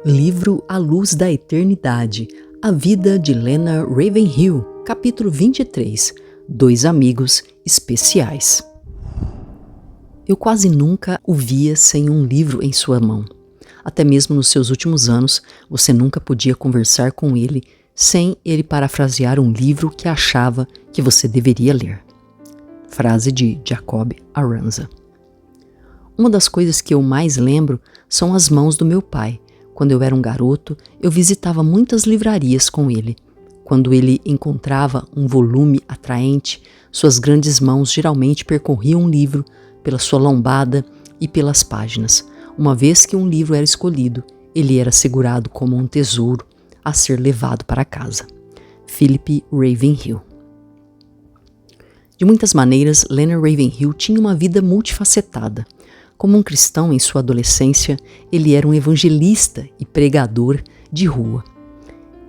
Livro A Luz da Eternidade, A Vida de Leonard Ravenhill, capítulo 23, Dois Amigos Especiais. Eu quase nunca o via sem um livro em sua mão. Até mesmo nos seus últimos anos, você nunca podia conversar com ele sem ele parafrasear um livro que achava que você deveria ler. Frase de Jacob Arranza. Uma das coisas que eu mais lembro são as mãos do meu pai. Quando eu era um garoto, eu visitava muitas livrarias com ele. Quando ele encontrava um volume atraente, suas grandes mãos geralmente percorriam um livro pela sua lombada e pelas páginas. Uma vez que um livro era escolhido, ele era segurado como um tesouro a ser levado para casa. Philip Ravenhill. De muitas maneiras, Leonard Ravenhill tinha uma vida multifacetada. Como um cristão em sua adolescência, ele era um evangelista e pregador de rua.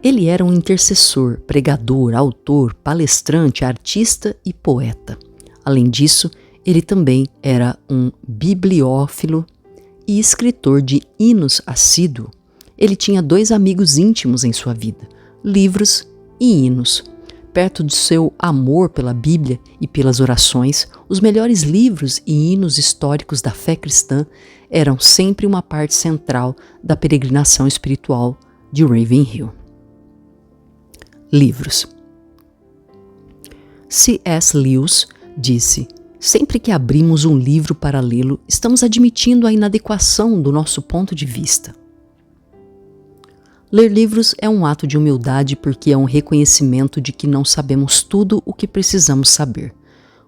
Ele era um intercessor, pregador, autor, palestrante, artista e poeta. Além disso, ele também era um bibliófilo e escritor de hinos assíduo. Ele tinha dois amigos íntimos em sua vida, livros e hinos. Perto de seu amor pela Bíblia e pelas orações, os melhores livros e hinos históricos da fé cristã eram sempre uma parte central da peregrinação espiritual de Ravenhill. Livros. C.S. Lewis disse: sempre que abrimos um livro para lê-lo, estamos admitindo a inadequação do nosso ponto de vista. Ler livros é um ato de humildade porque é um reconhecimento de que não sabemos tudo o que precisamos saber.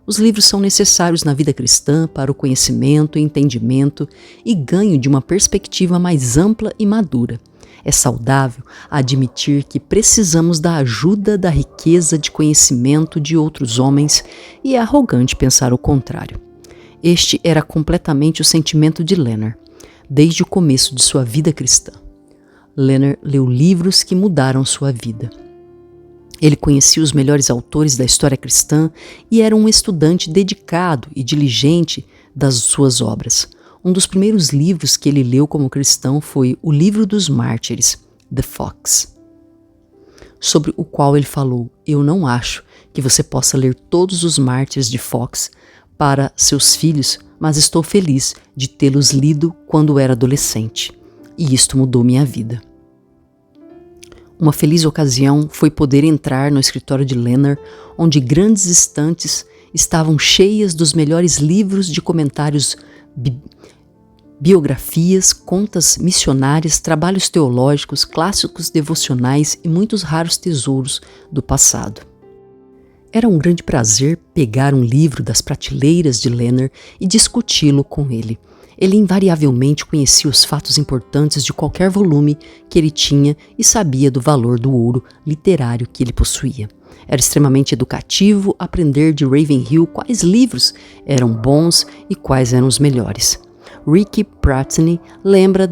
Os livros são necessários na vida cristã para o conhecimento, entendimento e ganho de uma perspectiva mais ampla e madura. É saudável admitir que precisamos da ajuda da riqueza de conhecimento de outros homens e é arrogante pensar o contrário. Este era completamente o sentimento de Leonard, desde o começo de sua vida cristã. Leonard leu livros que mudaram sua vida. Ele conhecia os melhores autores da história cristã e era um estudante dedicado e diligente das suas obras. Um dos primeiros livros que ele leu como cristão foi O Livro dos Mártires, The Fox, sobre o qual ele falou: eu não acho que você possa ler todos os mártires de Fox para seus filhos, mas estou feliz de tê-los lido quando era adolescente. E isto mudou minha vida. Uma feliz ocasião foi poder entrar no escritório de Leonard, onde grandes estantes estavam cheias dos melhores livros de comentários, biografias, contas missionárias, trabalhos teológicos, clássicos devocionais e muitos raros tesouros do passado. Era um grande prazer pegar um livro das prateleiras de Leonard e discuti-lo com ele. Ele invariavelmente conhecia os fatos importantes de qualquer volume que ele tinha e sabia do valor do ouro literário que ele possuía. Era extremamente educativo aprender de Ravenhill quais livros eram bons e quais eram os melhores. Ricky Pratney lembra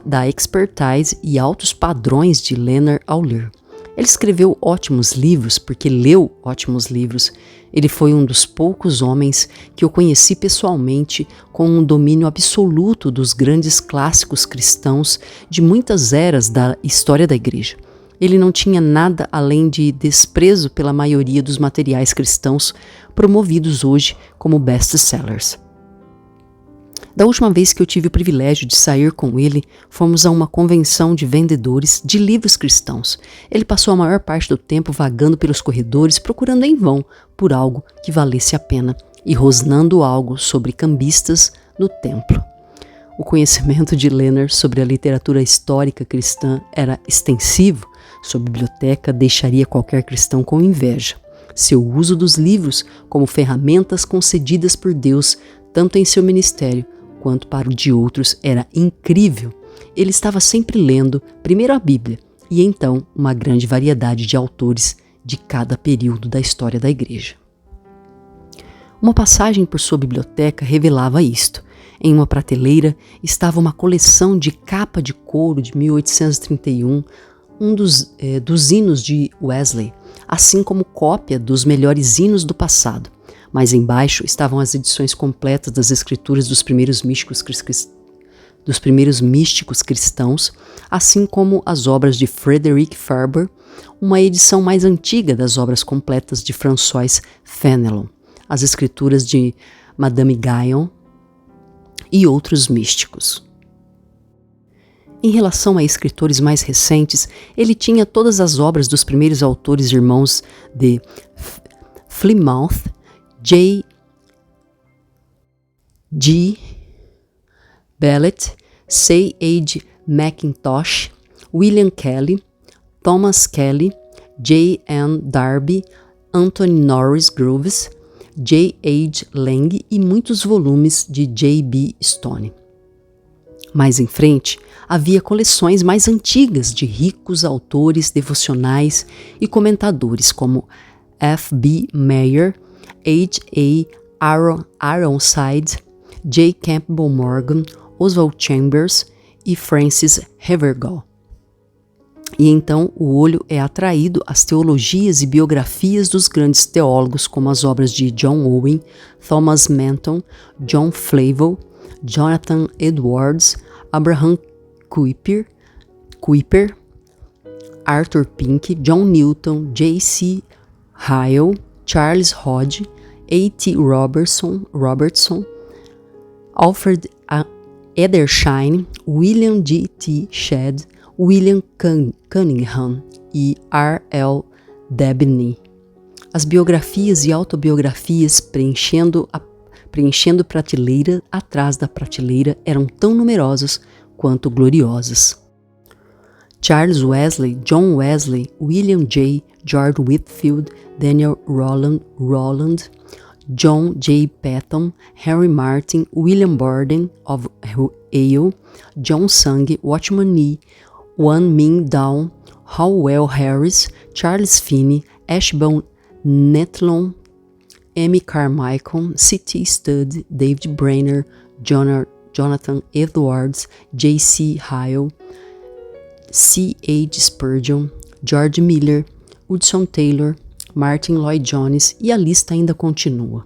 da expertise e altos padrões de Leonard ao ler. Ele escreveu ótimos livros porque leu ótimos livros. Ele foi um dos poucos homens que eu conheci pessoalmente com um domínio absoluto dos grandes clássicos cristãos de muitas eras da história da igreja. Ele não tinha nada além de desprezo pela maioria dos materiais cristãos promovidos hoje como best-sellers. Da última vez que eu tive o privilégio de sair com ele, fomos a uma convenção de vendedores de livros cristãos. Ele passou a maior parte do tempo vagando pelos corredores, procurando em vão por algo que valesse a pena e rosnando algo sobre cambistas no templo. O conhecimento de Leonard sobre a literatura histórica cristã era extensivo. Sua biblioteca deixaria qualquer cristão com inveja. Seu uso dos livros como ferramentas concedidas por Deus, tanto em seu ministério quanto para o de outros, era incrível. Ele estava sempre lendo primeiro a Bíblia e então uma grande variedade de autores de cada período da história da igreja. Uma passagem por sua biblioteca revelava isto. Em uma prateleira estava uma coleção de capa de couro de 1831, dos hinos de Wesley, assim como cópia dos melhores hinos do passado. Mais embaixo estavam as edições completas das escrituras dos primeiros místicos dos primeiros místicos cristãos, assim como as obras de Frederick Farber, uma edição mais antiga das obras completas de François Fenelon, as escrituras de Madame Guyon e outros místicos. Em relação a escritores mais recentes, ele tinha todas as obras dos primeiros autores irmãos de Plymouth, J. G. Ballett, C. H. Mackintosh, William Kelly, Thomas Kelly, J. N. Darby, Anthony Norris Groves, J. H. Lang e muitos volumes de J. B. Stone. Mais em frente, havia coleções mais antigas de ricos autores devocionais e comentadores como F. B. Meyer, H. A. Ironside, J. Campbell Morgan, Oswald Chambers e Francis Havergal. E então o olho é atraído às teologias e biografias dos grandes teólogos, como as obras de John Owen, Thomas Manton, John Flavel, Jonathan Edwards, Abraham Kuyper, Arthur Pink, John Newton, J.C. Ryle, Charles Hodge, A.T. Robertson, Alfred Edersheim, William G.T. Shedd, William Cunningham e R.L. Dabney. As biografias e autobiografias preenchendo prateleira atrás da prateleira eram tão numerosas quanto gloriosas. Charles Wesley, John Wesley, William J., George Whitefield, Daniel Rowland, John J. Patton, Henry Martin, William Borden of Yale, John Sung, Watchman Nee, Wan Min Down, Howell Harris, Charles Finney, Ashbel Netlon, M. Carmichael, C.T. Studd, David Brainerd, Jonathan Edwards, J.C. Ryle, C.H. Spurgeon, George Miller, Hudson Taylor, Martin Lloyd Jones e a lista ainda continua.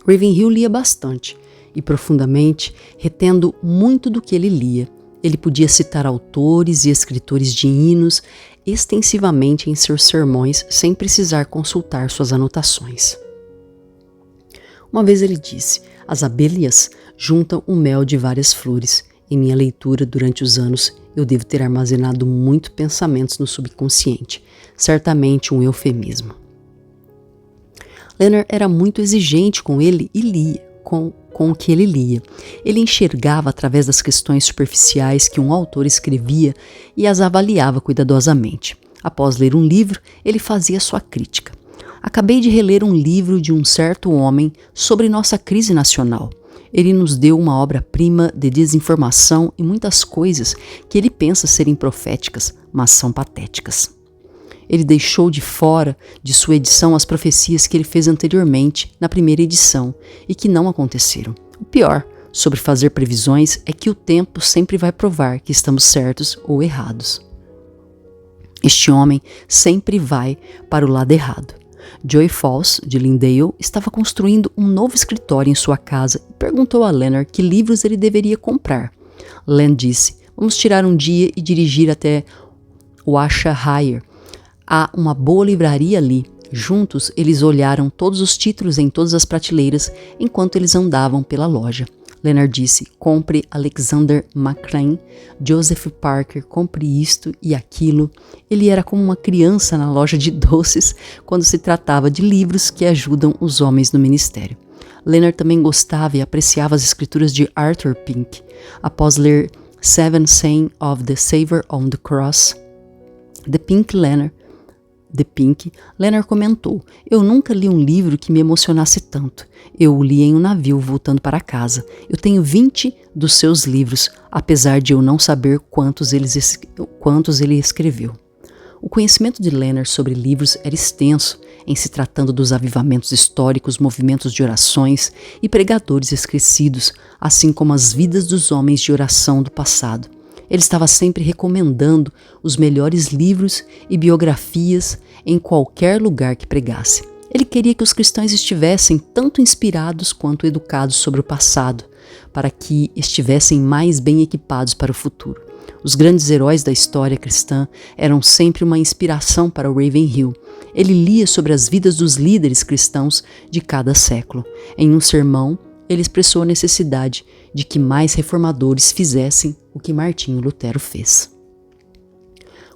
Ravenhill lia bastante e profundamente, retendo muito do que ele lia. Ele podia citar autores e escritores de hinos extensivamente em seus sermões sem precisar consultar suas anotações. Uma vez ele disse: as abelhas juntam o mel de várias flores. Em minha leitura durante os anos, eu devo ter armazenado muitos pensamentos no subconsciente, certamente um eufemismo. Leonard era muito exigente com ele e lia, com o que ele lia. Ele enxergava através das questões superficiais que um autor escrevia e as avaliava cuidadosamente. Após ler um livro, ele fazia sua crítica. Acabei de reler um livro de um certo homem sobre nossa crise nacional. Ele nos deu uma obra-prima de desinformação e muitas coisas que ele pensa serem proféticas, mas são patéticas. Ele deixou de fora de sua edição as profecias que ele fez anteriormente na primeira edição e que não aconteceram. O pior sobre fazer previsões é que o tempo sempre vai provar que estamos certos ou errados. Este homem sempre vai para o lado errado. Joy Falls, de Lindale, estava construindo um novo escritório em sua casa e perguntou a Leonard que livros ele deveria comprar. Len disse: vamos tirar um dia e dirigir até Washaire. Há uma boa livraria ali. Juntos, eles olharam todos os títulos em todas as prateleiras enquanto eles andavam pela loja. Leonard disse: compre Alexander Maclean, Joseph Parker, compre isto e aquilo. Ele era como uma criança na loja de doces quando se tratava de livros que ajudam os homens no ministério. Leonard também gostava e apreciava as escrituras de Arthur Pink. Após ler Seven Sayings of the Savior on the Cross, The Pink, Leonard comentou: eu nunca li um livro que me emocionasse tanto. Eu o li em um navio voltando para casa. Eu tenho 20 dos seus livros, apesar de eu não saber quantos ele escreveu. O conhecimento de Leonard sobre livros era extenso, em se tratando dos avivamentos históricos, movimentos de orações e pregadores esquecidos, assim como as vidas dos homens de oração do passado. Ele estava sempre recomendando os melhores livros e biografias em qualquer lugar que pregasse. Ele queria que os cristãos estivessem tanto inspirados quanto educados sobre o passado, para que estivessem mais bem equipados para o futuro. Os grandes heróis da história cristã eram sempre uma inspiração para Ravenhill. Ele lia sobre as vidas dos líderes cristãos de cada século. Em um sermão, ele expressou a necessidade de que mais reformadores fizessem o que Martinho Lutero fez.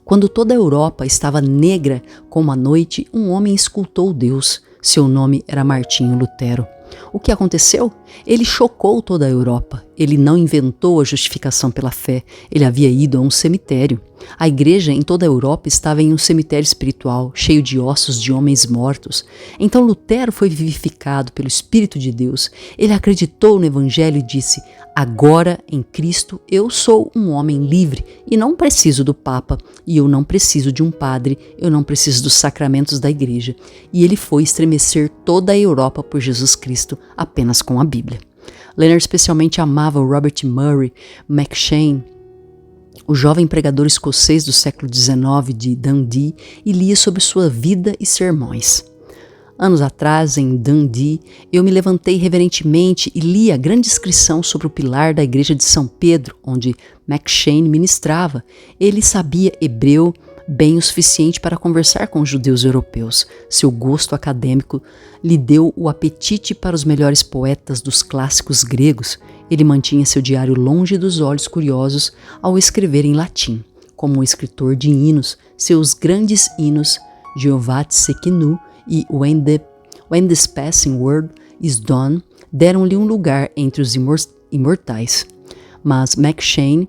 Quando toda a Europa estava negra como a noite, um homem escutou Deus. Seu nome era Martinho Lutero. O que aconteceu? Ele chocou toda a Europa. Ele não inventou a justificação pela fé. Ele havia ido a um cemitério. A igreja em toda a Europa estava em um cemitério espiritual, cheio de ossos de homens mortos. Então Lutero foi vivificado pelo Espírito de Deus. Ele acreditou no Evangelho e disse: agora, em Cristo, eu sou um homem livre e não preciso do Papa, e eu não preciso de um padre, eu não preciso dos sacramentos da igreja. E ele foi estremecer toda a Europa por Jesus Cristo apenas com a Bíblia. Leonard especialmente amava o Robert Murray McCheyne, o jovem pregador escocês do século XIX de Dundee, e lia sobre sua vida e sermões. Anos atrás, em Dundee, eu me levantei reverentemente e li a grande inscrição sobre o pilar da igreja de São Pedro, onde McCheyne ministrava. Ele sabia hebreu bem o suficiente para conversar com os judeus europeus. Seu gosto acadêmico lhe deu o apetite para os melhores poetas dos clássicos gregos. Ele mantinha seu diário longe dos olhos curiosos ao escrever em latim. Como um escritor de hinos, seus grandes hinos, Jehová Tsekinu e When this Passing Word is Done, deram-lhe um lugar entre os imortais. Mas McCheyne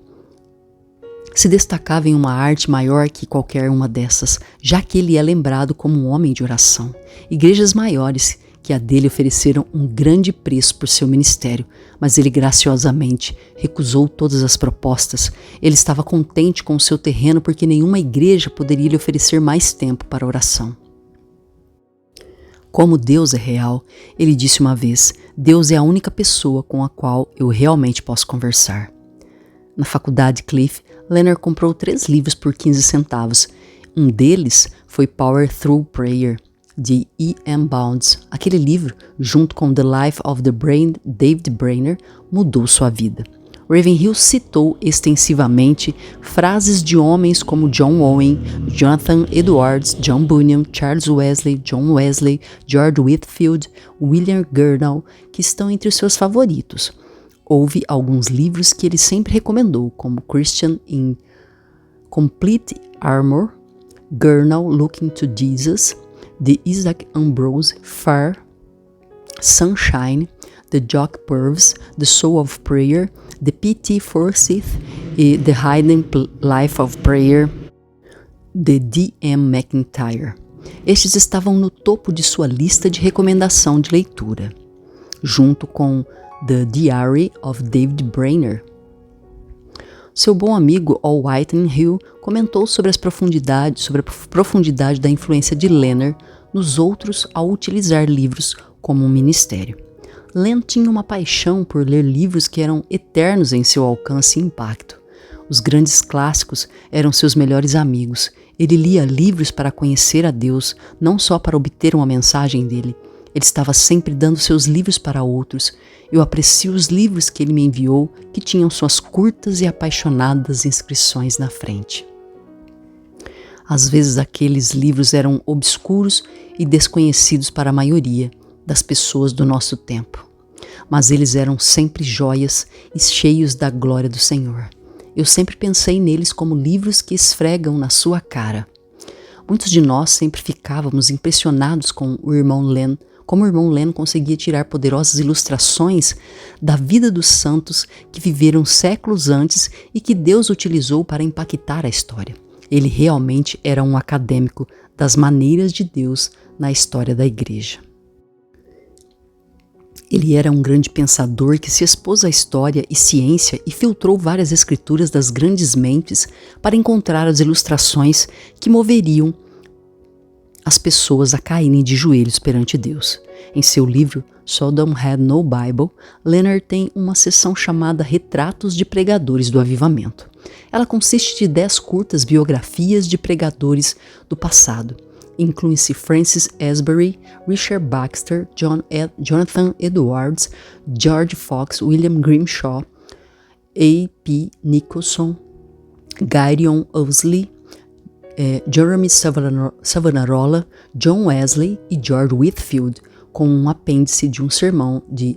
se destacava em uma arte maior que qualquer uma dessas, já que ele é lembrado como um homem de oração. Igrejas maiores que a dele ofereceram um grande preço por seu ministério, mas ele graciosamente recusou todas as propostas. Ele estava contente com o seu terreno porque nenhuma igreja poderia lhe oferecer mais tempo para oração. Como Deus é real, ele disse uma vez: Deus é a única pessoa com a qual eu realmente posso conversar. Na faculdade Cliff, Leonard comprou 3 livros por 15 centavos. Um deles foi Power Through Prayer, de E.M. Bounds. Aquele livro, junto com The Life of the Brain, David Brainerd, mudou sua vida. Ravenhill citou extensivamente frases de homens como John Owen, Jonathan Edwards, John Bunyan, Charles Wesley, John Wesley, George Whitefield, William Gurnall, que estão entre os seus favoritos. Houve alguns livros que ele sempre recomendou, como Christian in Complete Armor, Gurnall Looking to Jesus, de Isaac Ambrose, Far, Sunshine, The Jock Purves, The Soul of Prayer, The P.T. Forsyth e The Hidden Life of Prayer, de D.M. McIntyre. Estes estavam no topo de sua lista de recomendação de leitura, junto com The Diary of David Brainerd. Seu bom amigo Al Whitehill comentou sobre a profundidade da influência de Leonard nos outros ao utilizar livros como um ministério. Len tinha uma paixão por ler livros que eram eternos em seu alcance e impacto. Os grandes clássicos eram seus melhores amigos. Ele lia livros para conhecer a Deus, não só para obter uma mensagem dele. Ele estava sempre dando seus livros para outros. Eu aprecio os livros que ele me enviou, que tinham suas curtas e apaixonadas inscrições na frente. Às vezes aqueles livros eram obscuros e desconhecidos para a maioria das pessoas do nosso tempo, mas eles eram sempre joias e cheios da glória do Senhor. Eu sempre pensei neles como livros que esfregam na sua cara. Muitos de nós sempre ficávamos impressionados com o irmão Len, como o irmão Len conseguia tirar poderosas ilustrações da vida dos santos que viveram séculos antes e que Deus utilizou para impactar a história. Ele realmente era um acadêmico das maneiras de Deus na história da igreja. Ele era um grande pensador que se expôs à história e ciência e filtrou várias escrituras das grandes mentes para encontrar as ilustrações que moveriam as pessoas a caírem de joelhos perante Deus. Em seu livro Sodom Had No Bible, Leonard tem uma seção chamada Retratos de Pregadores do Avivamento. Ela consiste de 10 curtas biografias de pregadores do passado. incluem-se Francis Asbury, Richard Baxter, Jonathan Edwards, George Fox, William Grimshaw, A.P. Nicholson, Gideon Ousley, Jeremy Savonarola, John Wesley e George Whitefield, com um apêndice de um sermão de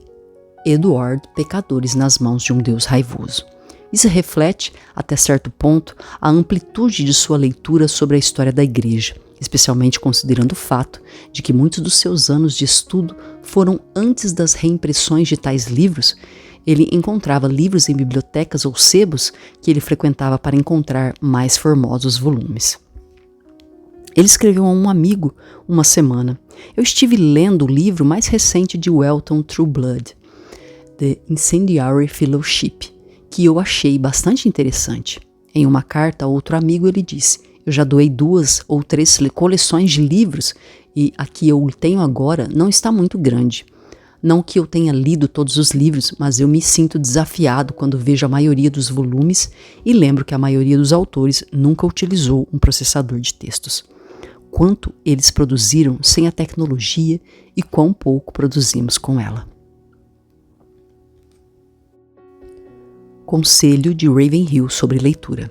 Edward, Pecadores nas mãos de um Deus raivoso. Isso reflete, até certo ponto, a amplitude de sua leitura sobre a história da Igreja, especialmente considerando o fato de que muitos dos seus anos de estudo foram antes das reimpressões de tais livros. Ele encontrava livros em bibliotecas ou sebos que ele frequentava para encontrar mais formosos volumes. Ele escreveu a um amigo uma semana: "Eu estive lendo o livro mais recente de Welton Trueblood, The Incendiary Fellowship, que eu achei bastante interessante." Em uma carta a outro amigo ele disse: "Eu já doei 2 ou 3 coleções de livros e a que eu tenho agora não está muito grande. Não que eu tenha lido todos os livros, mas eu me sinto desafiado quando vejo a maioria dos volumes e lembro que a maioria dos autores nunca utilizou um processador de textos. Quanto eles produziram sem a tecnologia e quão pouco produzimos com ela." Conselho de Ravenhill sobre leitura.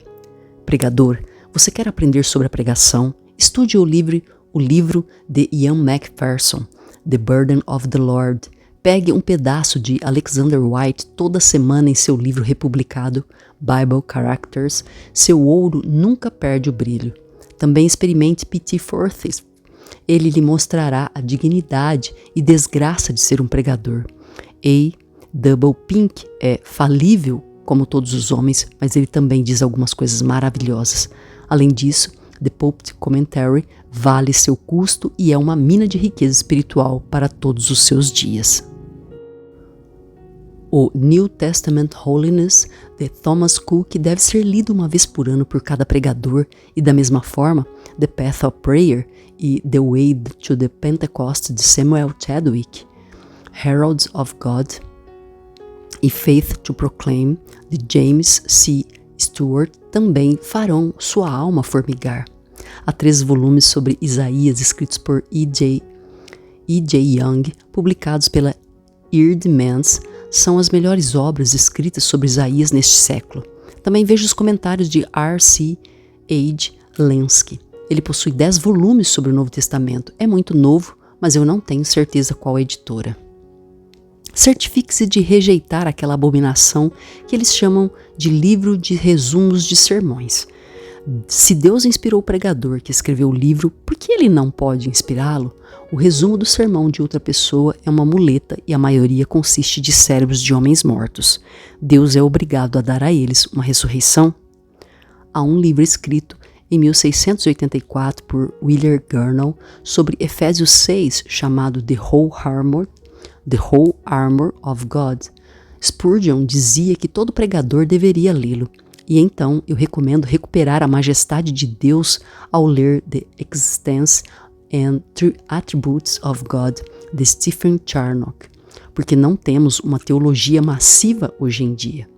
Pregador, você quer aprender sobre a pregação? Estude o livro de Ian Macpherson, The Burden of the Lord. Pegue um pedaço de Alexander White toda semana em seu livro republicado, Bible Characters. Seu ouro nunca perde o brilho. Também experimente P.T. Forsyth. Ele lhe mostrará a dignidade e desgraça de ser um pregador. A. Pink é falível como todos os homens, mas ele também diz algumas coisas maravilhosas. Além disso, The Pulpit Commentary vale seu custo e é uma mina de riqueza espiritual para todos os seus dias. O New Testament Holiness, de Thomas Cook, deve ser lido uma vez por ano por cada pregador, e da mesma forma, The Path of Prayer e The Way to the Pentecost, de Samuel Chadwick, Heralds of God e Faith to Proclaim, de James C. Stewart, também farão sua alma formigar. Há 3 volumes sobre Isaías escritos por E.J. Young, publicados pela Eerdmans, são as melhores obras escritas sobre Isaías neste século. Também vejo os comentários de R.C. H. Lenski. Ele possui 10 volumes sobre o Novo Testamento. É muito novo, mas eu não tenho certeza qual editora. Certifique-se de rejeitar aquela abominação que eles chamam de livro de resumos de sermões. Se Deus inspirou o pregador que escreveu o livro, por que ele não pode inspirá-lo? O resumo do sermão de outra pessoa é uma muleta e a maioria consiste de cérebros de homens mortos. Deus é obrigado a dar a eles uma ressurreição? Há um livro escrito em 1684 por William Gurnall sobre Efésios 6 chamado The Whole Armor of God. Spurgeon dizia que todo pregador deveria lê-lo. E então eu recomendo recuperar a majestade de Deus ao ler The Existence and Attributes of God, de Stephen Charnock, porque não temos uma teologia massiva hoje em dia.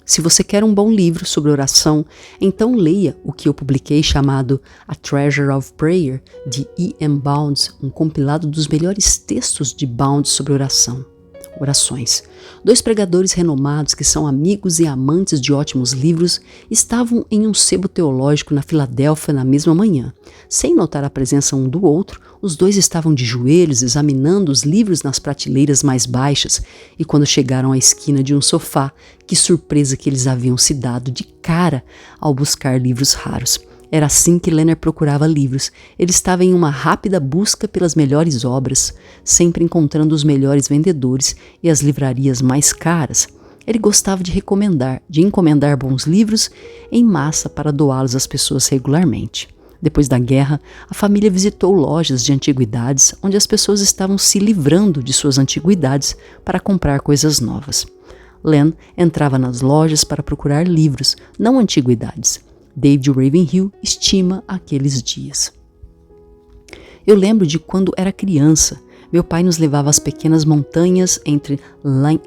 Se você quer um bom livro sobre oração, então leia o que eu publiquei chamado A Treasure of Prayer, de E.M. Bounds, um compilado dos melhores textos de Bounds sobre orações. 2 pregadores renomados que são amigos e amantes de ótimos livros estavam em um sebo teológico na Filadélfia na mesma manhã. Sem notar a presença um do outro, os 2 estavam de joelhos examinando os livros nas prateleiras mais baixas, e quando chegaram à esquina de um sofá, que surpresa que eles haviam se dado de cara ao buscar livros raros. Era assim que Leonard procurava livros. Ele estava em uma rápida busca pelas melhores obras, sempre encontrando os melhores vendedores e as livrarias mais caras. Ele gostava de encomendar bons livros em massa para doá-los às pessoas regularmente. Depois da guerra, a família visitou lojas de antiguidades, onde as pessoas estavam se livrando de suas antiguidades para comprar coisas novas. Len entrava nas lojas para procurar livros, não antiguidades. David Ravenhill estima aqueles dias. Eu lembro de quando era criança. Meu pai nos levava às pequenas montanhas entre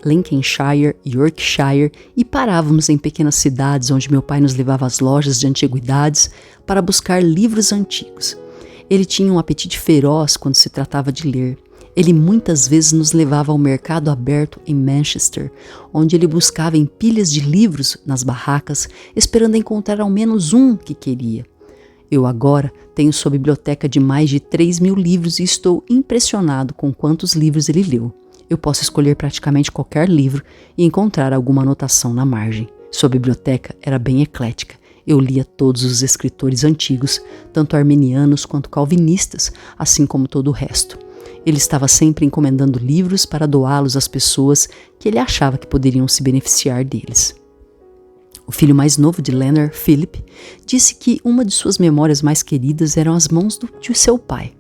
Lincolnshire e Yorkshire e parávamos em pequenas cidades onde meu pai nos levava às lojas de antiguidades para buscar livros antigos. Ele tinha um apetite feroz quando se tratava de ler. Ele muitas vezes nos levava ao mercado aberto em Manchester, onde ele buscava em pilhas de livros nas barracas, esperando encontrar ao menos um que queria. Eu agora tenho sua biblioteca de mais de 3.000 livros e estou impressionado com quantos livros ele leu. Eu posso escolher praticamente qualquer livro e encontrar alguma anotação na margem. Sua biblioteca era bem eclética. Eu lia todos os escritores antigos, tanto arminianos quanto calvinistas, assim como todo o resto. Ele estava sempre encomendando livros para doá-los às pessoas que ele achava que poderiam se beneficiar deles. O filho mais novo de Leonard, Philip, disse que uma de suas memórias mais queridas eram as mãos de seu pai.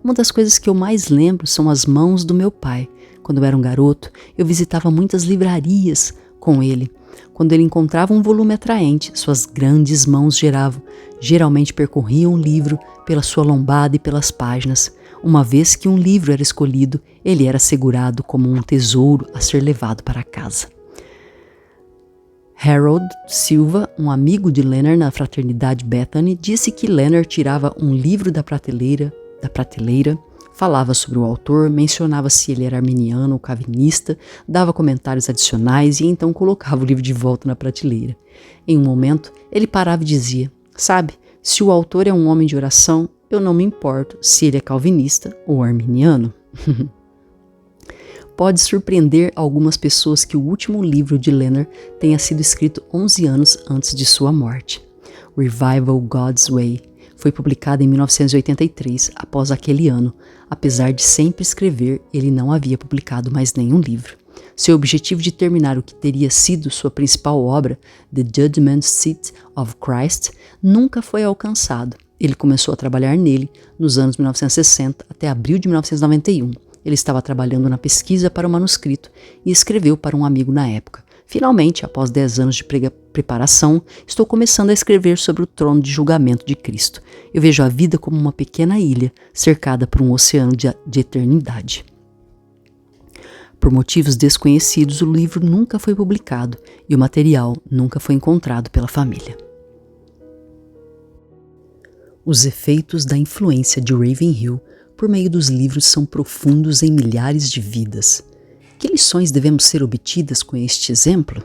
Uma das coisas que eu mais lembro são as mãos do meu pai. Quando eu era um garoto, eu visitava muitas livrarias com ele. Quando ele encontrava um volume atraente, suas grandes mãos geralmente percorriam o livro pela sua lombada e pelas páginas. Uma vez que um livro era escolhido, ele era segurado como um tesouro a ser levado para casa. Harold Silva, um amigo de Leonard na fraternidade Bethany, disse que Leonard tirava um livro da prateleira, falava sobre o autor, mencionava se ele era arminiano ou calvinista, dava comentários adicionais e então colocava o livro de volta na prateleira. Em um momento, ele parava e dizia: "Sabe, se o autor é um homem de oração, eu não me importo se ele é calvinista ou arminiano." Pode surpreender algumas pessoas que o último livro de Leonard tenha sido escrito 11 anos antes de sua morte. Revival God's Way foi publicado em 1983, após aquele ano. Apesar de sempre escrever, ele não havia publicado mais nenhum livro. Seu objetivo de terminar o que teria sido sua principal obra, The Judgment Seat of Christ, nunca foi alcançado. Ele começou a trabalhar nele nos anos 1960 até abril de 1991. Ele estava trabalhando na pesquisa para o manuscrito e escreveu para um amigo na época. Finalmente, após 10 anos de preparação, estou começando a escrever sobre o trono de julgamento de Cristo. Eu vejo a vida como uma pequena ilha cercada por um oceano de eternidade. Por motivos desconhecidos, o livro nunca foi publicado e o material nunca foi encontrado pela família. Os efeitos da influência de Ravenhill por meio dos livros são profundos em milhares de vidas. Que lições devemos ser obtidas com este exemplo?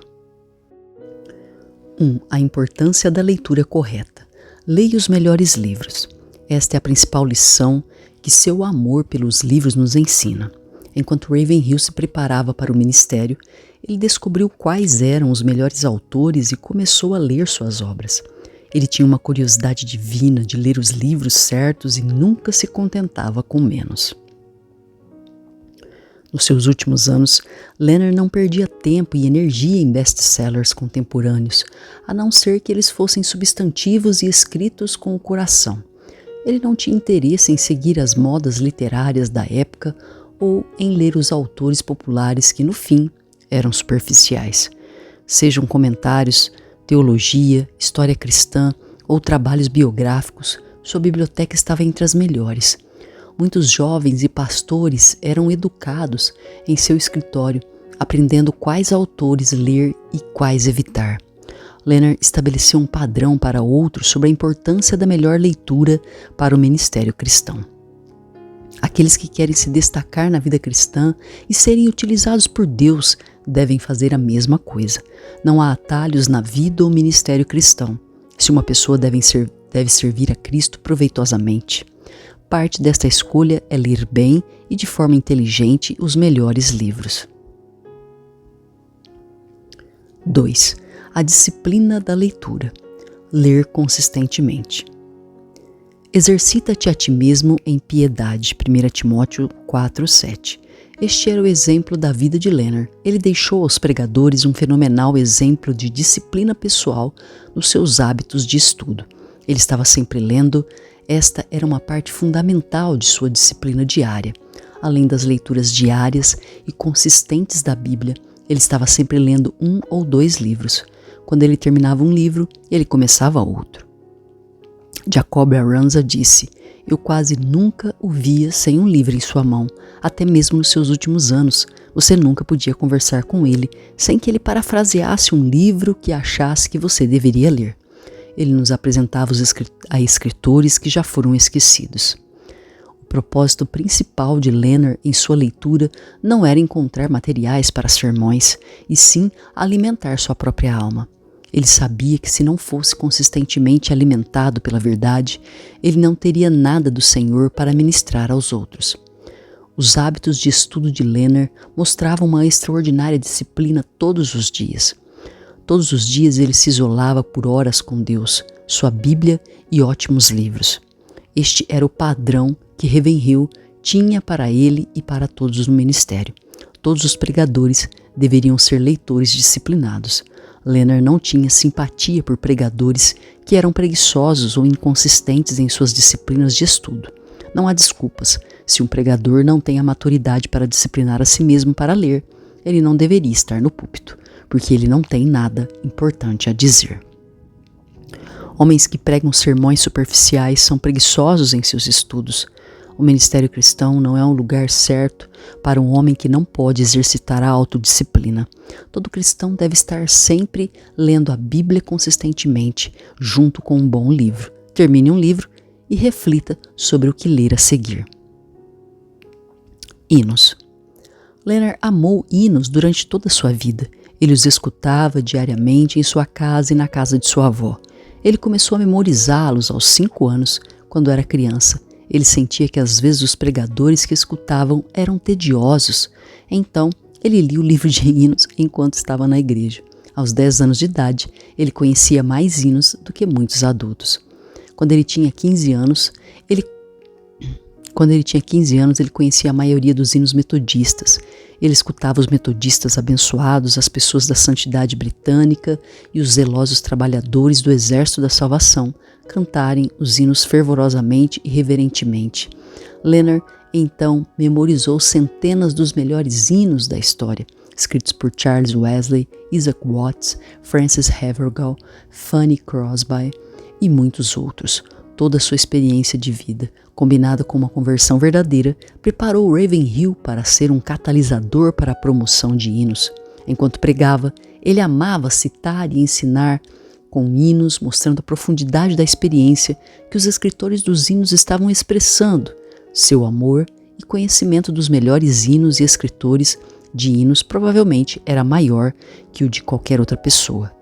1. A importância da leitura correta. Leia os melhores livros. Esta é a principal lição que seu amor pelos livros nos ensina. Enquanto Ravenhill se preparava para o ministério, ele descobriu quais eram os melhores autores e começou a ler suas obras. Ele tinha uma curiosidade divina de ler os livros certos e nunca se contentava com menos. Nos seus últimos anos, Leonard não perdia tempo e energia em best-sellers contemporâneos, a não ser que eles fossem substantivos e escritos com o coração. Ele não tinha interesse em seguir as modas literárias da época ou em ler os autores populares que, no fim, eram superficiais. Sejam comentários, teologia, história cristã ou trabalhos biográficos, sua biblioteca estava entre as melhores. Muitos jovens e pastores eram educados em seu escritório, aprendendo quais autores ler e quais evitar. Leonard estabeleceu um padrão para outros sobre a importância da melhor leitura para o ministério cristão. Aqueles que querem se destacar na vida cristã e serem utilizados por Deus devem fazer a mesma coisa. Não há atalhos na vida ou ministério cristão. Se uma pessoa deve servir a Cristo proveitosamente. Parte desta escolha é ler bem e de forma inteligente os melhores livros. 2. A disciplina da leitura. Ler consistentemente. Exercita-te a ti mesmo em piedade. 1 Timóteo 4:7. Este era o exemplo da vida de Leonard. Ele deixou aos pregadores um fenomenal exemplo de disciplina pessoal nos seus hábitos de estudo. Ele estava sempre lendo. Esta era uma parte fundamental de sua disciplina diária. Além das leituras diárias e consistentes da Bíblia, ele estava sempre lendo 1 ou 2 livros. Quando ele terminava um livro, ele começava outro. Jacob Aranza disse: "Eu quase nunca o via sem um livro em sua mão, até mesmo nos seus últimos anos. Você nunca podia conversar com ele sem que ele parafraseasse um livro que achasse que você deveria ler. Ele nos apresentava a escritores que já foram esquecidos. O propósito principal de Leonard em sua leitura não era encontrar materiais para sermões, e sim alimentar sua própria alma. Ele sabia que se não fosse consistentemente alimentado pela verdade, ele não teria nada do Senhor para ministrar aos outros. Os hábitos de estudo de Leonard mostravam uma extraordinária disciplina todos os dias. Todos os dias ele se isolava por horas com Deus, sua Bíblia e ótimos livros. Este era o padrão que Ravenhill tinha para ele e para todos no ministério. Todos os pregadores deveriam ser leitores disciplinados. Leonard não tinha simpatia por pregadores que eram preguiçosos ou inconsistentes em suas disciplinas de estudo. Não há desculpas. Se um pregador não tem a maturidade para disciplinar a si mesmo para ler, ele não deveria estar no púlpito, porque ele não tem nada importante a dizer. Homens que pregam sermões superficiais são preguiçosos em seus estudos. O ministério cristão não é um lugar certo para um homem que não pode exercitar a autodisciplina. Todo cristão deve estar sempre lendo a Bíblia consistentemente, junto com um bom livro. Termine um livro e reflita sobre o que ler a seguir. Hinos. Leonard amou hinos durante toda a sua vida. Ele os escutava diariamente em sua casa e na casa de sua avó. Ele começou a memorizá-los aos 5 anos, quando era criança. Ele sentia que às vezes os pregadores que escutavam eram tediosos. Então, ele lia o livro de hinos enquanto estava na igreja. Aos 10 anos de idade, ele conhecia mais hinos do que muitos adultos. Quando ele tinha 15 anos, ele conhecia a maioria dos hinos metodistas. Ele escutava os metodistas abençoados, as pessoas da santidade britânica e os zelosos trabalhadores do Exército da Salvação cantarem os hinos fervorosamente e reverentemente. Leonard, então, memorizou centenas dos melhores hinos da história, escritos por Charles Wesley, Isaac Watts, Francis Havergal, Fanny Crosby e muitos outros. Toda a sua experiência de vida, combinada com uma conversão verdadeira, preparou Ravenhill para ser um catalisador para a promoção de hinos. Enquanto pregava, ele amava citar e ensinar com hinos, mostrando a profundidade da experiência que os escritores dos hinos estavam expressando. Seu amor e conhecimento dos melhores hinos e escritores de hinos provavelmente era maior que o de qualquer outra pessoa.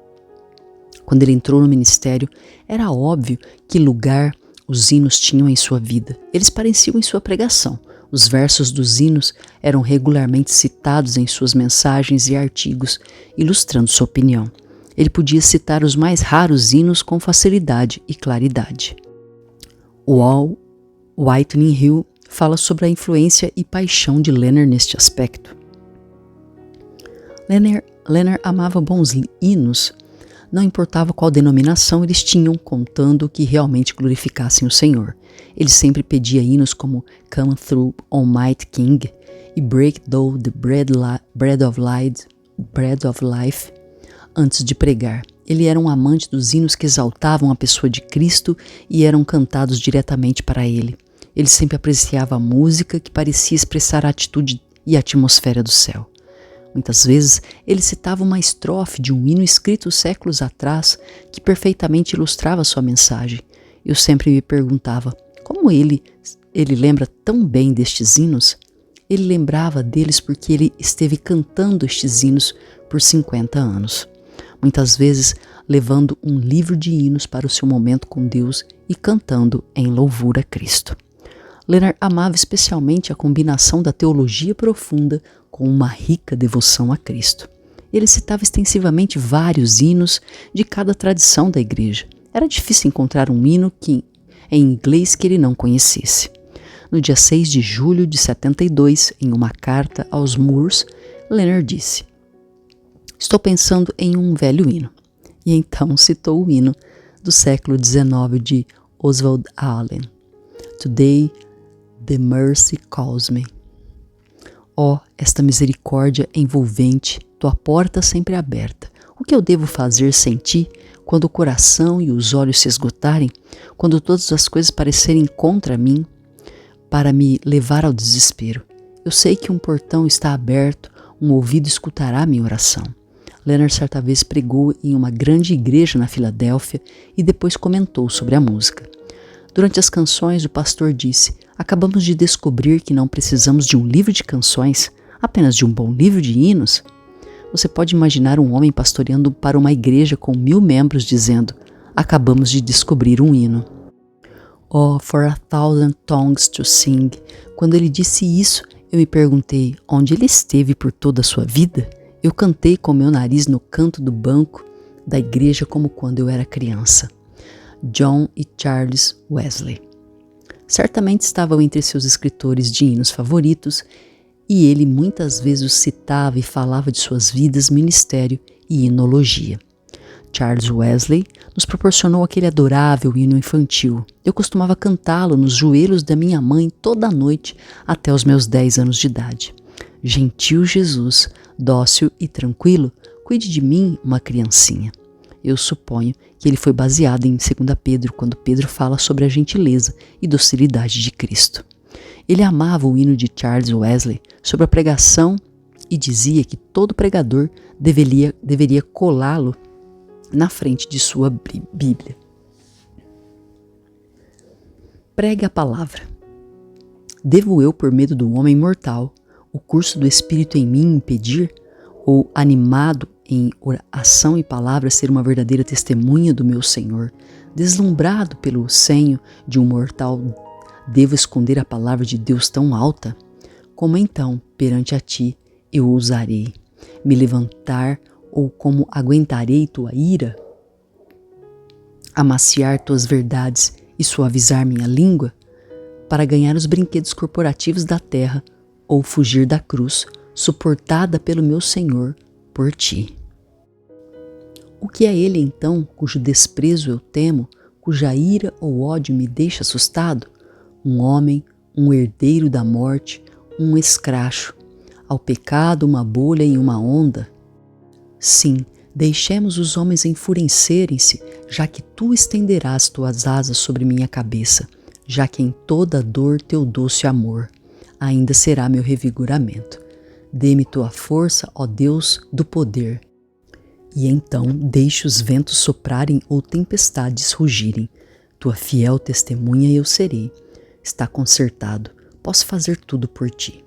Quando ele entrou no ministério, era óbvio que lugar os hinos tinham em sua vida. Eles pareciam em sua pregação. Os versos dos hinos eram regularmente citados em suas mensagens e artigos, ilustrando sua opinião. Ele podia citar os mais raros hinos com facilidade e claridade. Walt Whitney Hill fala sobre a influência e paixão de Leonard neste aspecto. Leonard amava bons hinos, não importava qual denominação eles tinham, contando que realmente glorificassem o Senhor. Ele sempre pedia hinos como Come Through Almighty King e Break Thou the Bread of Life antes de pregar. Ele era um amante dos hinos que exaltavam a pessoa de Cristo e eram cantados diretamente para ele. Ele sempre apreciava a música que parecia expressar a atitude e a atmosfera do céu. Muitas vezes ele citava uma estrofe de um hino escrito séculos atrás que perfeitamente ilustrava sua mensagem. Eu sempre me perguntava, como ele lembra tão bem destes hinos? Ele lembrava deles porque ele esteve cantando estes hinos por 50 anos. Muitas vezes levando um livro de hinos para o seu momento com Deus e cantando em louvor a Cristo. Leonard amava especialmente a combinação da teologia profunda com uma rica devoção a Cristo. Ele citava extensivamente vários hinos de cada tradição da igreja. Era difícil encontrar um hino em inglês que ele não conhecesse. No dia 6 de julho de 72, em uma carta aos Moores, Leonard disse: "Estou pensando em um velho hino." E então citou o hino do século XIX de Oswald Allen. "Today the mercy calls me." Ó, esta misericórdia envolvente, tua porta sempre aberta. O que eu devo fazer sem ti, quando o coração e os olhos se esgotarem, quando todas as coisas parecerem contra mim, para me levar ao desespero? Eu sei que um portão está aberto, um ouvido escutará minha oração. Leonard certa vez pregou em uma grande igreja na Filadélfia e depois comentou sobre a música. Durante as canções, o pastor disse: "Acabamos de descobrir que não precisamos de um livro de canções, apenas de um bom livro de hinos." Você pode imaginar um homem pastoreando para uma igreja com 1000 membros dizendo: "Acabamos de descobrir um hino." Oh, for a thousand tongues to sing. Quando ele disse isso, eu me perguntei onde ele esteve por toda a sua vida. Eu cantei com meu nariz no canto do banco da igreja como quando eu era criança. John e Charles Wesley. Certamente estavam entre seus escritores de hinos favoritos, e ele muitas vezes os citava e falava de suas vidas, ministério e hinologia. Charles Wesley nos proporcionou aquele adorável hino infantil. Eu costumava cantá-lo nos joelhos da minha mãe toda a noite até os meus 10 anos de idade. Gentil Jesus, dócil e tranquilo, cuide de mim, uma criancinha. Eu suponho que ele foi baseado em 2 Pedro, quando Pedro fala sobre a gentileza e docilidade de Cristo. Ele amava o hino de Charles Wesley sobre a pregação e dizia que todo pregador deveria colá-lo na frente de sua Bíblia. Pregue a palavra. Devo eu, por medo do homem mortal, o curso do Espírito em mim impedir, ou animado em oração e palavra ser uma verdadeira testemunha do meu Senhor, deslumbrado pelo senho de um mortal, devo esconder a palavra de Deus tão alta? Como então, perante a ti, eu ousarei me levantar, ou como aguentarei tua ira? Amaciar tuas verdades e suavizar minha língua? Para ganhar os brinquedos corporativos da terra, ou fugir da cruz, suportada pelo meu Senhor por ti. O que é ele então, cujo desprezo eu temo, cuja ira ou ódio me deixa assustado? Um homem, um herdeiro da morte, um escracho, ao pecado uma bolha em uma onda? Sim, deixemos os homens enfurecerem-se, já que tu estenderás tuas asas sobre minha cabeça, já que em toda dor teu doce amor ainda será meu revigoramento. Dê-me tua força, ó Deus do poder, e então deixe os ventos soprarem ou tempestades rugirem. Tua fiel testemunha eu serei. Está consertado, posso fazer tudo por ti.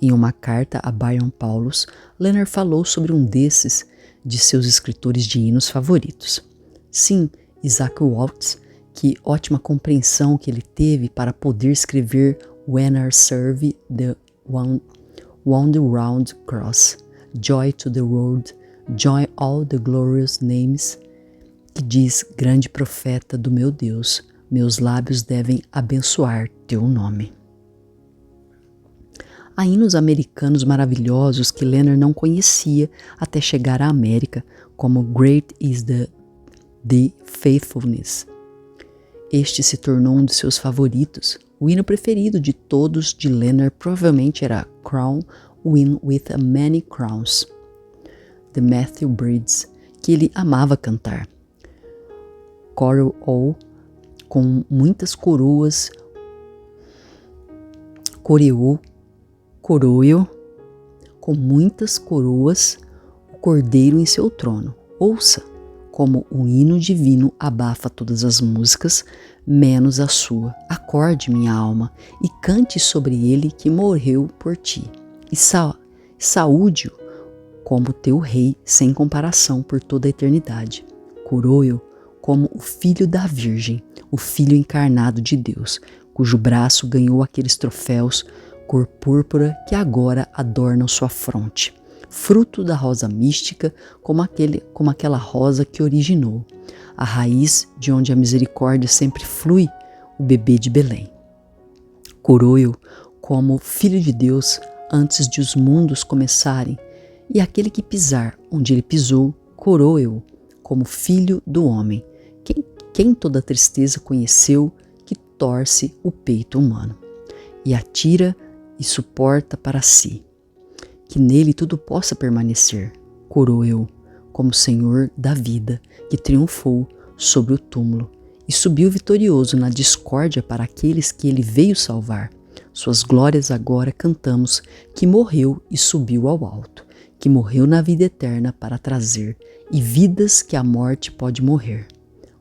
Em uma carta a Byron Paulus, Leonard falou sobre um desses de seus escritores de hinos favoritos. Sim, Isaac Watts, que ótima compreensão que ele teve para poder escrever When I Serve the Wound Round Cross, Joy to the World, Joy all the Glorious Names, que diz: grande profeta do meu Deus, meus lábios devem abençoar teu nome. Há hinos americanos maravilhosos que Leonard não conhecia até chegar à América, como Great is the Faithfulness. Este se tornou um de seus favoritos. O hino preferido de todos de Leonard provavelmente era Crown Win with a Many Crowns, de Matthew Bridges, que ele amava cantar. Coreou com muitas coroas, coroou com muitas coroas o cordeiro em seu trono. Ouça como o hino divino abafa todas as músicas, menos a sua. Acorde, minha alma, e cante sobre ele que morreu por ti. E saúde-o como teu rei sem comparação por toda a eternidade. Coroe-o como o filho da Virgem, o filho encarnado de Deus, cujo braço ganhou aqueles troféus cor púrpura que agora adornam sua fronte, fruto da rosa mística, como aquela rosa que originou, a raiz de onde a misericórdia sempre flui, o bebê de Belém. Coroe-o como filho de Deus antes de os mundos começarem, e aquele que pisar onde ele pisou, coroe-o como filho do homem, quem toda tristeza conheceu, que torce o peito humano, e atira e suporta para si, que nele tudo possa permanecer. Coroe-o como Senhor da vida, que triunfou sobre o túmulo e subiu vitorioso na discórdia para aqueles que ele veio salvar. Suas glórias agora cantamos, que morreu e subiu ao alto, que morreu na vida eterna para trazer, e vidas que a morte pode morrer.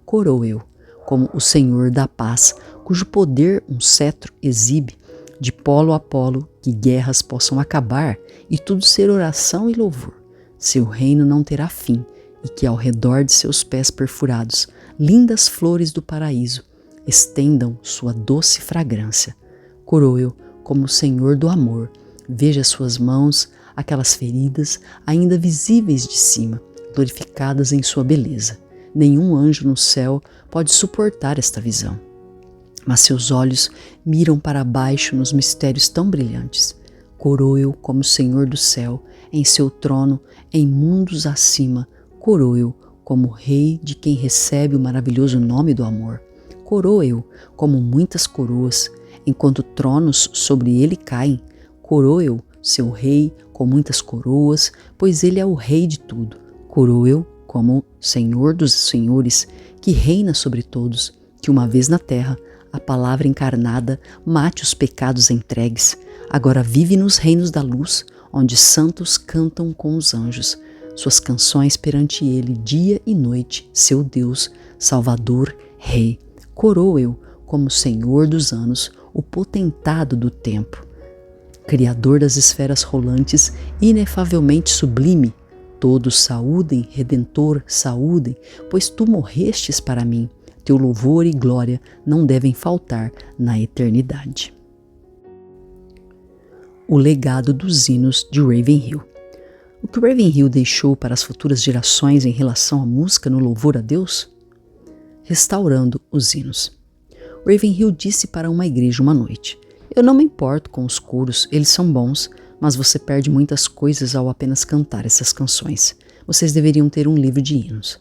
Coroo eu, como o Senhor da paz, cujo poder um cetro exibe, de polo a polo, que guerras possam acabar e tudo ser oração e louvor. Seu reino não terá fim, e que ao redor de seus pés perfurados, lindas flores do paraíso estendam sua doce fragrância. Coroo eu, como o Senhor do amor, veja suas mãos, aquelas feridas ainda visíveis de cima, glorificadas em sua beleza. Nenhum anjo no céu pode suportar esta visão. Mas seus olhos miram para baixo nos mistérios tão brilhantes. Coroo eu como o Senhor do céu, em seu trono, em mundos acima. Coroo eu como rei de quem recebe o maravilhoso nome do amor. Coroo eu como muitas coroas, enquanto tronos sobre ele caem. Coroo eu, seu rei, com muitas coroas, pois ele é o rei de tudo. Coroo eu como Senhor dos senhores, que reina sobre todos, que uma vez na terra, a palavra encarnada mate os pecados entregues. Agora vive nos reinos da luz, onde santos cantam com os anjos suas canções perante ele dia e noite, seu Deus, Salvador, Rei. Coroo eu como Senhor dos anos, o potentado do tempo, Criador das esferas rolantes, inefavelmente sublime. Todos saúdem, Redentor, saúdem, pois tu morrestes para mim. Teu louvor e glória não devem faltar na eternidade. O legado dos hinos de Ravenhill. O que Ravenhill deixou para as futuras gerações em relação à música no louvor a Deus? Restaurando os hinos. Ravenhill disse para uma igreja uma noite: eu não me importo com os coros, eles são bons, mas você perde muitas coisas ao apenas cantar essas canções. Vocês deveriam ter um livro de hinos.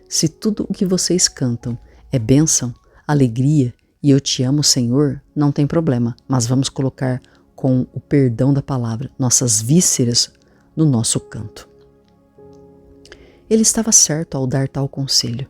Se tudo o que vocês cantam é bênção, alegria e eu te amo, Senhor, não tem problema, mas vamos colocar, com o perdão da palavra, nossas vísceras no nosso canto. Ele estava certo ao dar tal conselho.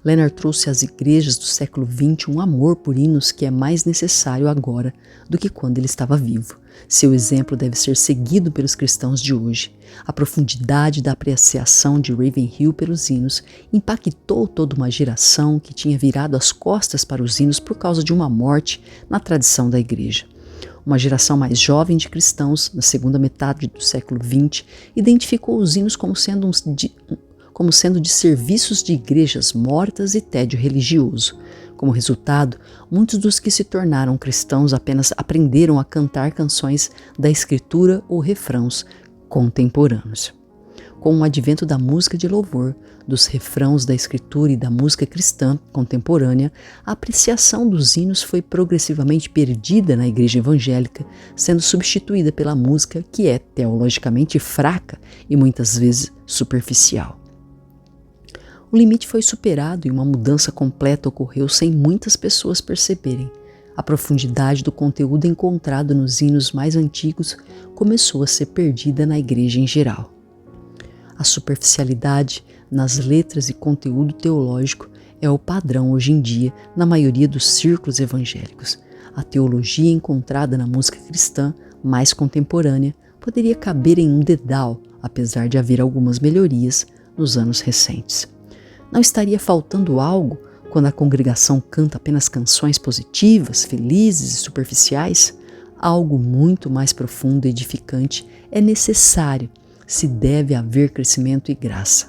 Leonard trouxe às igrejas do século XX um amor por hinos que é mais necessário agora do que quando ele estava vivo. Seu exemplo deve ser seguido pelos cristãos de hoje. A profundidade da apreciação de Ravenhill pelos hinos impactou toda uma geração que tinha virado as costas para os hinos por causa de uma morte na tradição da igreja. Uma geração mais jovem de cristãos, na segunda metade do século XX, identificou os hinos como sendo de serviços de igrejas mortas e tédio religioso. Como resultado, muitos dos que se tornaram cristãos apenas aprenderam a cantar canções da escritura ou refrãos contemporâneos. Com o advento da música de louvor, dos refrãos da escritura e da música cristã contemporânea, a apreciação dos hinos foi progressivamente perdida na igreja evangélica, sendo substituída pela música que é teologicamente fraca e muitas vezes superficial. O limite foi superado e uma mudança completa ocorreu sem muitas pessoas perceberem. A profundidade do conteúdo encontrado nos hinos mais antigos começou a ser perdida na igreja em geral. A superficialidade nas letras e conteúdo teológico é o padrão hoje em dia na maioria dos círculos evangélicos. A teologia encontrada na música cristã mais contemporânea poderia caber em um dedal, apesar de haver algumas melhorias nos anos recentes. Não estaria faltando algo quando a congregação canta apenas canções positivas, felizes e superficiais? Algo muito mais profundo e edificante é necessário se deve haver crescimento e graça.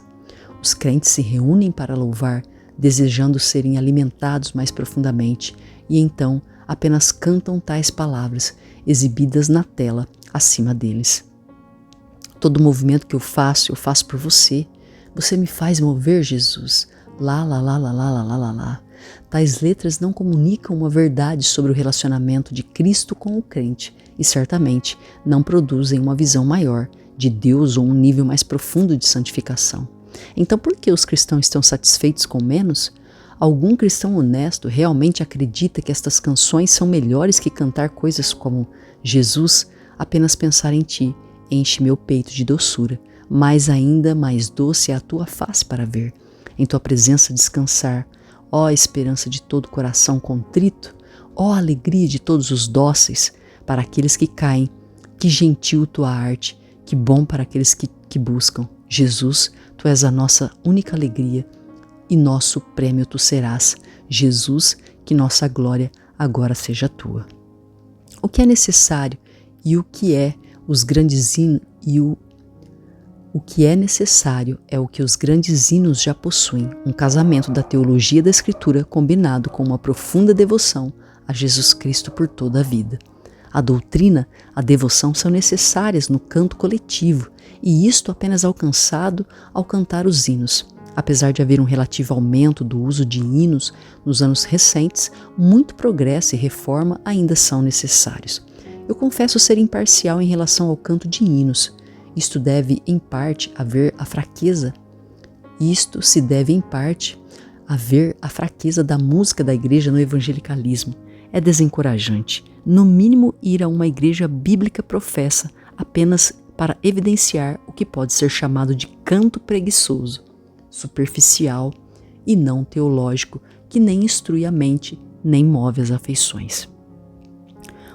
Os crentes se reúnem para louvar, desejando serem alimentados mais profundamente, e então apenas cantam tais palavras, exibidas na tela acima deles. Todo movimento que eu faço por você. Você me faz mover, Jesus. Lá, lá, lá, lá, lá, lá, lá, lá, lá. Tais letras não comunicam uma verdade sobre o relacionamento de Cristo com o crente e certamente não produzem uma visão maior de Deus ou um nível mais profundo de santificação. Então, por que os cristãos estão satisfeitos com menos? Algum cristão honesto realmente acredita que estas canções são melhores que cantar coisas como Jesus, apenas pensar em ti, enche meu peito de doçura, mais ainda mais doce é a tua face para ver, em tua presença descansar, ó esperança de todo coração contrito, ó alegria de todos os dóceis, para aqueles que caem, que gentil tua arte, que bom para aqueles que que buscam. Jesus, tu és a nossa única alegria e nosso prêmio tu serás. Jesus, que nossa glória agora seja tua. O que é necessário e o que é os grandes hinos o que é necessário é o que os grandes hinos já possuem, um casamento da teologia da Escritura combinado com uma profunda devoção a Jesus Cristo por toda a vida. A doutrina, a devoção são necessárias no canto coletivo, e isto apenas alcançado ao cantar os hinos. Apesar de haver um relativo aumento do uso de hinos nos anos recentes, muito progresso e reforma ainda são necessários. Eu confesso ser imparcial em relação ao canto de hinos. Isto se deve em parte a ver a fraqueza da música da igreja no evangelicalismo. É desencorajante, no mínimo, ir a uma igreja bíblica professa apenas para evidenciar o que pode ser chamado de canto preguiçoso, superficial e não teológico, que nem instrui a mente, nem move as afeições.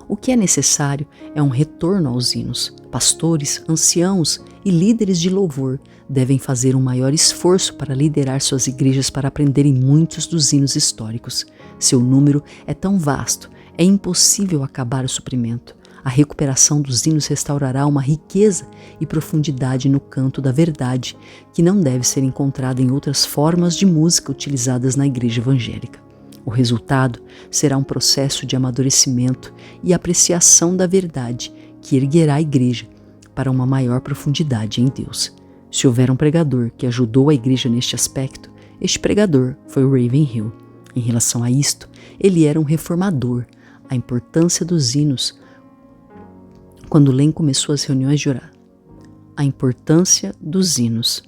O que é necessário é um retorno aos hinos. Pastores, anciãos e líderes de louvor devem fazer um maior esforço para liderar suas igrejas para aprenderem muitos dos hinos históricos. Seu número é tão vasto, é impossível acabar o suprimento. A recuperação dos hinos restaurará uma riqueza e profundidade no canto da verdade, que não deve ser encontrada em outras formas de música utilizadas na igreja evangélica. O resultado será um processo de amadurecimento e apreciação da verdade que erguerá a igreja para uma maior profundidade em Deus. Se houver um pregador que ajudou a igreja neste aspecto, este pregador foi Ravenhill. Em relação a isto, ele era um reformador. A importância dos hinos quando Len começou as reuniões de oração. A importância dos hinos.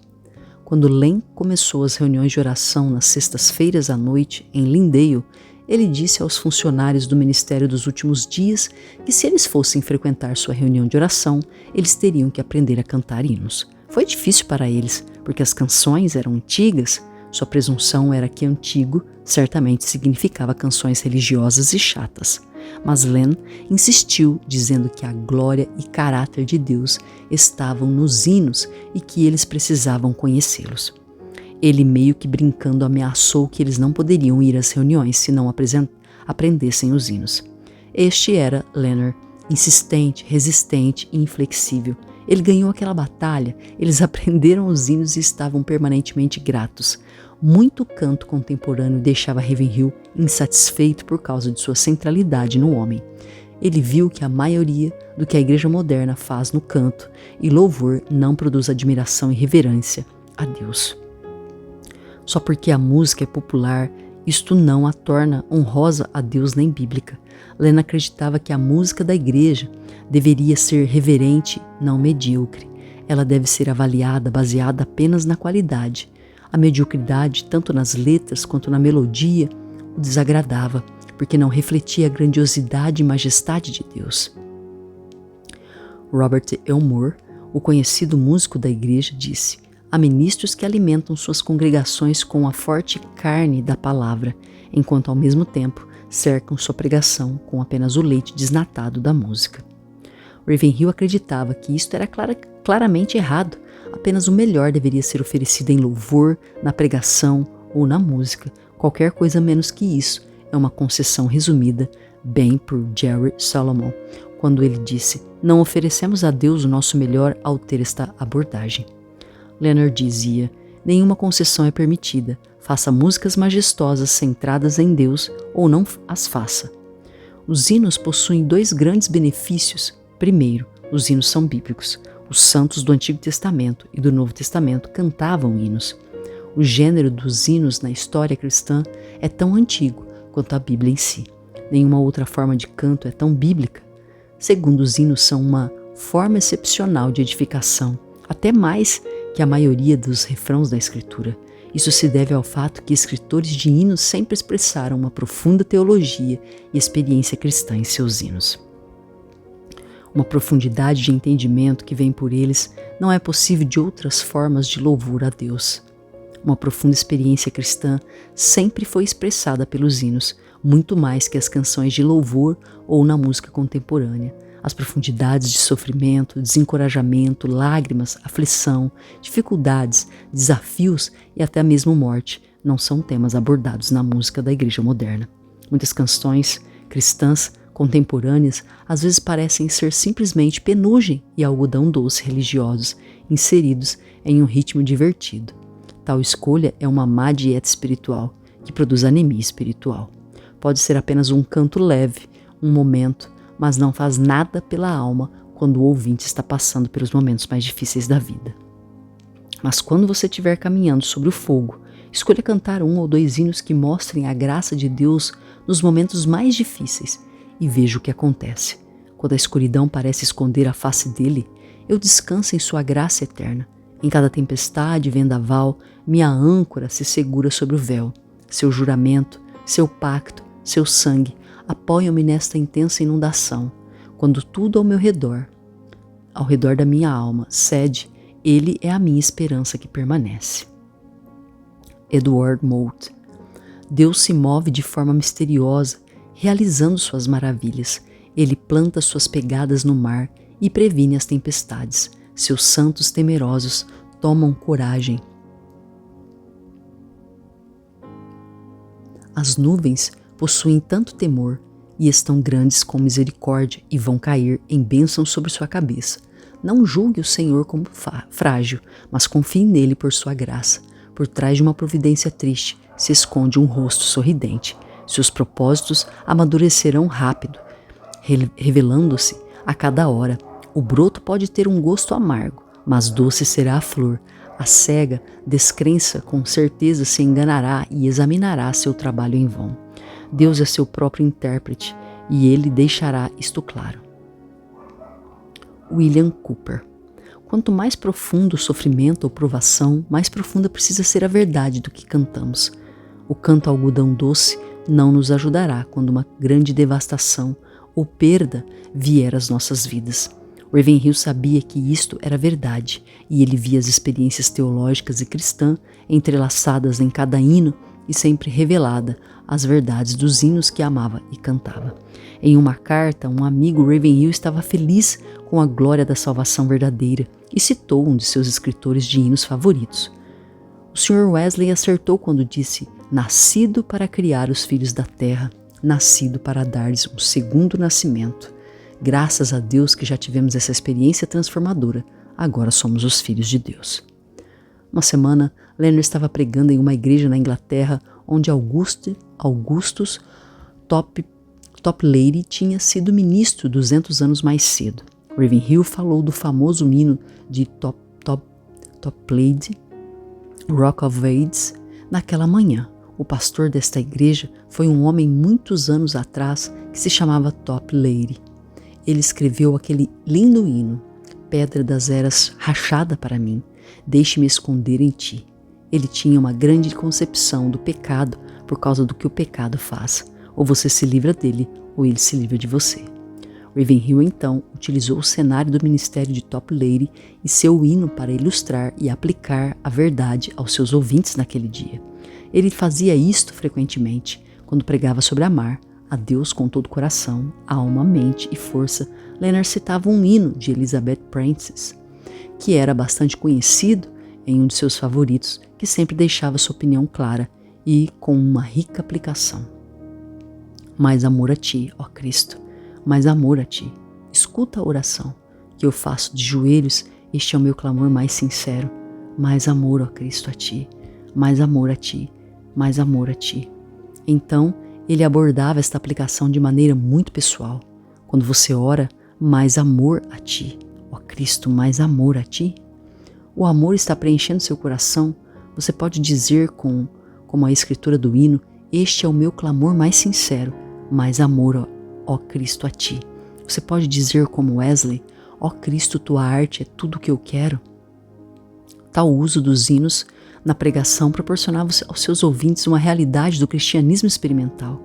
Quando Len começou as reuniões de oração nas sextas-feiras à noite em Lindale, ele disse aos funcionários do Ministério dos Últimos Dias que se eles fossem frequentar sua reunião de oração, eles teriam que aprender a cantar hinos. Foi difícil para eles, porque as canções eram antigas. Sua presunção era que antigo certamente significava canções religiosas e chatas. Mas Len insistiu, dizendo que a glória e caráter de Deus estavam nos hinos e que eles precisavam conhecê-los. Ele, meio que brincando, ameaçou que eles não poderiam ir às reuniões se não aprendessem os hinos. Este era Leonard, insistente, resistente e inflexível. Ele ganhou aquela batalha, eles aprenderam os hinos e estavam permanentemente gratos. Muito canto contemporâneo deixava Ravenhill insatisfeito por causa de sua centralidade no homem. Ele viu que a maioria do que a igreja moderna faz no canto e louvor não produz admiração e reverência a Deus. Só porque a música é popular, isto não a torna honrosa a Deus nem bíblica. Len acreditava que a música da igreja deveria ser reverente, não medíocre. Ela deve ser avaliada baseada apenas na qualidade. A mediocridade, tanto nas letras quanto na melodia, o desagradava, porque não refletia a grandiosidade e majestade de Deus. Robert Elmore, o conhecido músico da igreja, disse: há ministros que alimentam suas congregações com a forte carne da palavra, enquanto ao mesmo tempo cercam sua pregação com apenas o leite desnatado da música. Ravenhill acreditava que isto era claramente errado. Apenas o melhor deveria ser oferecido em louvor, na pregação ou na música. Qualquer coisa menos que isso é uma concessão resumida bem por Jerry Solomon, quando ele disse: não oferecemos a Deus o nosso melhor ao ter esta abordagem. Leonard dizia: nenhuma concessão é permitida. Faça músicas majestosas centradas em Deus ou não as faça. Os hinos possuem dois grandes benefícios. Primeiro, os hinos são bíblicos. Os santos do Antigo Testamento e do Novo Testamento cantavam hinos. O gênero dos hinos na história cristã é tão antigo quanto a Bíblia em si. Nenhuma outra forma de canto é tão bíblica. Segundo, os hinos são uma forma excepcional de edificação, até mais que a maioria dos refrãos da Escritura. Isso se deve ao fato que escritores de hinos sempre expressaram uma profunda teologia e experiência cristã em seus hinos. Uma profundidade de entendimento que vem por eles não é possível de outras formas de louvor a Deus. Uma profunda experiência cristã sempre foi expressada pelos hinos, muito mais que as canções de louvor ou na música contemporânea. As profundidades de sofrimento, desencorajamento, lágrimas, aflição, dificuldades, desafios e até mesmo morte não são temas abordados na música da igreja moderna. Muitas canções cristãs contemporâneas às vezes parecem ser simplesmente penugem e algodão doce religiosos inseridos em um ritmo divertido. Tal escolha é uma má dieta espiritual que produz anemia espiritual. Pode ser apenas um canto leve, um momento, mas não faz nada pela alma quando o ouvinte está passando pelos momentos mais difíceis da vida. Mas quando você estiver caminhando sobre o fogo, escolha cantar 1 ou 2 hinos que mostrem a graça de Deus nos momentos mais difíceis e veja o que acontece. Quando a escuridão parece esconder a face dele, eu descanso em sua graça eterna. Em cada tempestade e vendaval, minha âncora se segura sobre o véu. Seu juramento, seu pacto, seu sangue apoiam-me nesta intensa inundação. Quando tudo ao meu redor, ao redor da minha alma, cede, ele é a minha esperança que permanece. Edward Mote. Deus se move de forma misteriosa, realizando suas maravilhas. Ele planta suas pegadas no mar e previne as tempestades. Seus santos temerosos tomam coragem. As nuvens possuem tanto temor e estão grandes com misericórdia e vão cair em bênção sobre sua cabeça. Não julgue o Senhor como frágil, mas confie nele por sua graça. Por trás de uma providência triste se esconde um rosto sorridente. Seus propósitos amadurecerão rápido, revelando-se a cada hora. O broto pode ter um gosto amargo, mas doce será a flor. A cega descrença com certeza se enganará e examinará seu trabalho em vão. Deus é seu próprio intérprete e ele deixará isto claro. William Cooper. Quanto mais profundo o sofrimento ou provação, mais profunda precisa ser a verdade do que cantamos. O canto algodão doce não nos ajudará quando uma grande devastação ou perda vier às nossas vidas. Ravenhill sabia que isto era verdade e ele via as experiências teológicas e cristãs entrelaçadas em cada hino e sempre revelada as verdades dos hinos que amava e cantava. Em uma carta, um amigo Ravenhill estava feliz com a glória da salvação verdadeira e citou um de seus escritores de hinos favoritos. O Sr. Wesley acertou quando disse: "Nascido para criar os filhos da terra, nascido para dar-lhes um segundo nascimento. Graças a Deus que já tivemos essa experiência transformadora, agora somos os filhos de Deus." Uma semana, Leonard estava pregando em uma igreja na Inglaterra onde Augustus Toplady tinha sido ministro 200 anos mais cedo. Ravenhill falou do famoso hino de Toplady, Rock of Ages, naquela manhã. O pastor desta igreja foi um homem muitos anos atrás que se chamava Toplady. Ele escreveu aquele lindo hino: "Pedra das eras rachada para mim, deixe-me esconder em ti." Ele tinha uma grande concepção do pecado por causa do que o pecado faz. Ou você se livra dele, ou ele se livra de você. Ravenhill então utilizou o cenário do ministério de Toplady e seu hino para ilustrar e aplicar a verdade aos seus ouvintes naquele dia. Ele fazia isto frequentemente, quando pregava sobre amar a Deus com todo o coração, alma, mente e força. Leonard citava um hino de Elizabeth Prentice, que era bastante conhecido em um de seus favoritos, que sempre deixava sua opinião clara e com uma rica aplicação. Mais amor a ti, ó Cristo, mais amor a ti. Escuta a oração que eu faço de joelhos, este é o meu clamor mais sincero. Mais amor, ó Cristo, a ti, mais amor a ti, mais amor a ti. Então, ele abordava esta aplicação de maneira muito pessoal. Quando você ora, mais amor a ti, ó Cristo, mais amor a ti. O amor está preenchendo seu coração. Você pode dizer como a escritura do hino: este é o meu clamor mais sincero, mais amor, ó Cristo, a ti. Você pode dizer como Wesley: ó Cristo, tua arte é tudo o que eu quero. Tal uso dos hinos na pregação proporcionava aos seus ouvintes uma realidade do cristianismo experimental,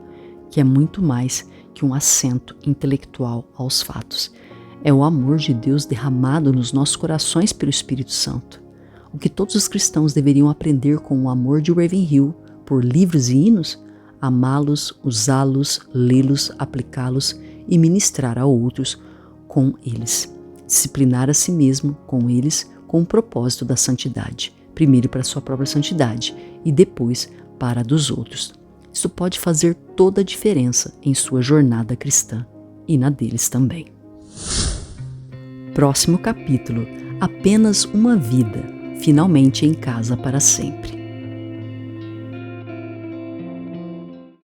que é muito mais que um assento intelectual aos fatos. É o amor de Deus derramado nos nossos corações pelo Espírito Santo. O que todos os cristãos deveriam aprender com o amor de Ravenhill por livros e hinos: amá-los, usá-los, lê-los, aplicá-los e ministrar a outros com eles. Disciplinar a si mesmo com eles com o propósito da santidade. Primeiro para a sua própria santidade e depois para a dos outros. Isso pode fazer toda a diferença em sua jornada cristã e na deles também. Próximo capítulo: Apenas uma vida, finalmente em casa para sempre.